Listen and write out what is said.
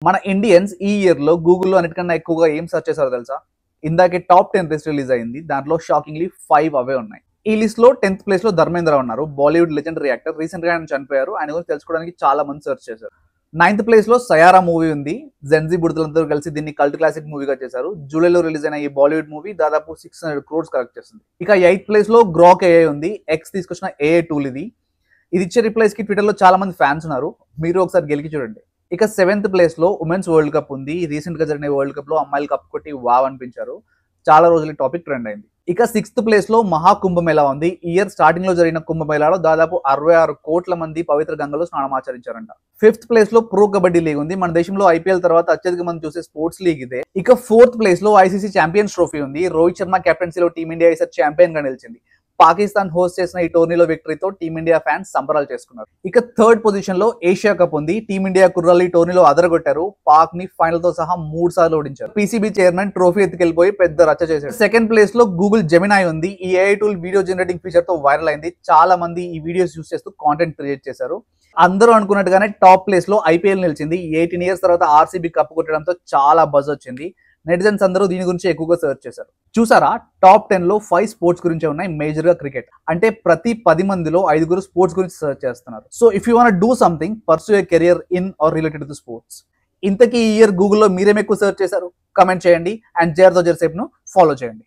మన ఇండియన్స్ ఈ ఇయర్ లో గూగుల్లో అన్నిటికన్నా ఎక్కువగా ఏం సెర్చ్ చేశారో తెలుసా? ఇందాకే టాప్ 10 లిస్ట్ రిలీజ్ అయింది. దాంట్లో షాకింగ్లీ 5 అవే ఉన్నాయి. ఈ లిస్ట్ లో 10th ప్లేస్ లో ధర్మేంద్ర ఉన్నారు. Bollywood legendary actor. రీసెంట్ గా ఆయన చనిపోయారు. ఆయన గురించి తెలుసుకోవడానికి చాలా మంది సెర్చ్ చేశారు. 9th ప్లేస్ లో సయారా మూవీ ఉంది. జెన్జీ బుడతలందరూ కలిసి దీన్ని కల్ట్ క్లాసిక్ మూవీగా చేశారు. జూలైలో రిలీజ్ అయిన ఈ బాలీవుడ్ మూవీ దాదాపు 600 crores కలెక్ట్ చేస్తుంది. ఇక 8th ప్లేస్ లో గ్రాక్ ఏఐ ఉంది. ఎక్స్ తీసుకొచ్చిన ఏఐ టూల్ ఇది. ఇది ఇచ్చే రిప్లైస్ కి ట్విట్టర్ లో చాలా మంది ఫ్యాన్స్ ఉన్నారు. మీరు ఒకసారి గెలికి చూడండి. ఇక 7th ప్లేస్ లో ఉమెన్స్ వరల్డ్ కప్ ఉంది. రీసెంట్ గా జరిగిన వరల్డ్ కప్ లో అమ్మాయిలు కప్ కొట్టి వావ్ అనిపించారు. చాలా రోజులు టాపిక్ ట్రెండ్ అయింది. ఇక 6th ప్లేస్ లో మహా కుంభమేళా ఉంది. ఈ ఇయర్ స్టార్టింగ్ లో జరిగిన కుంభమేళాలో దాదాపు 66 కోట్ల మంది పవిత్ర గంగలో స్నానం ఆచరించారంట. 5th ప్లేస్ లో ప్రో కబడ్డీ లీగ్ ఉంది. మన దేశంలో ఐపీఎల్ తర్వాత అత్యధిక మంది చూసే స్పోర్ట్స్ లీగ్ ఇదే. ఇక 4th ప్లేస్ లో ఐసీసీ ఛాంపియన్స్ ట్రోఫీ ఉంది. రోహిత్ శర్మ కెప్టెన్సీలో టీమిండియా ఈసారి ఛాంపియన్ గా నిలిచింది. పాకిస్తాన్ హోస్ట్ చేసిన ఈ టోర్నీలో విక్టరీతో టీమిండియా ఫ్యాన్స్ సంబరాలు చేసుకున్నారు. ఇక 3rd పొజిషన్ లో ఏషియా కప్ ఉంది. టీమిండియా కుర్రాళ్ళు ఈ టోర్నీలో అదరగొట్టారు. పాక్ ని ఫైనల్ తో సహా 3 సార్లు ఓడించారు. పీసీబీ చైర్మన్ ట్రోఫీ ఎత్తుకెళ్లిపోయి పెద్ద రచ్చ చేశారు. 2nd ప్లేస్ లో గూగుల్ జెమినాయ్ ఉంది. ఈ AI tool video generating feature తో వైరల్ అయింది. చాలా మంది ఈ వీడియోస్ యూస్ చేస్తూ కాంటెంట్ క్రియేట్ చేశారు. అందరూ అనుకున్నట్టుగానే టాప్ ప్లేస్ లో ఐపీఎల్ నిలిచింది. 18 years తర్వాత ఆర్సీబీ కప్ కొట్టడంతో చాలా బజ్ వచ్చింది. నెటిజన్స్ అందరూ దీని గురించి ఎక్కువగా సెర్చ్ చేశారు. చూసారా, టాప్ 10 లో 5 స్పోర్ట్స్ గురించే ఉన్నాయి. మేజర్ గా క్రికెట్. అంటే ప్రతి 10 మందిలో 5 స్పోర్ట్స్ గురించి సెర్చ్ చేస్తున్నారు. So if you want do something, pursue a career in or related to sports. ఇంతకీ ఈ ఇయర్ గూగుల్లో మీరేం ఎక్కువ సెర్చ్ చేశారు? కమెంట్ చేయండి. అండ్ జేఆర్తో జెర్సేప్ ను ఫాలో చేయండి.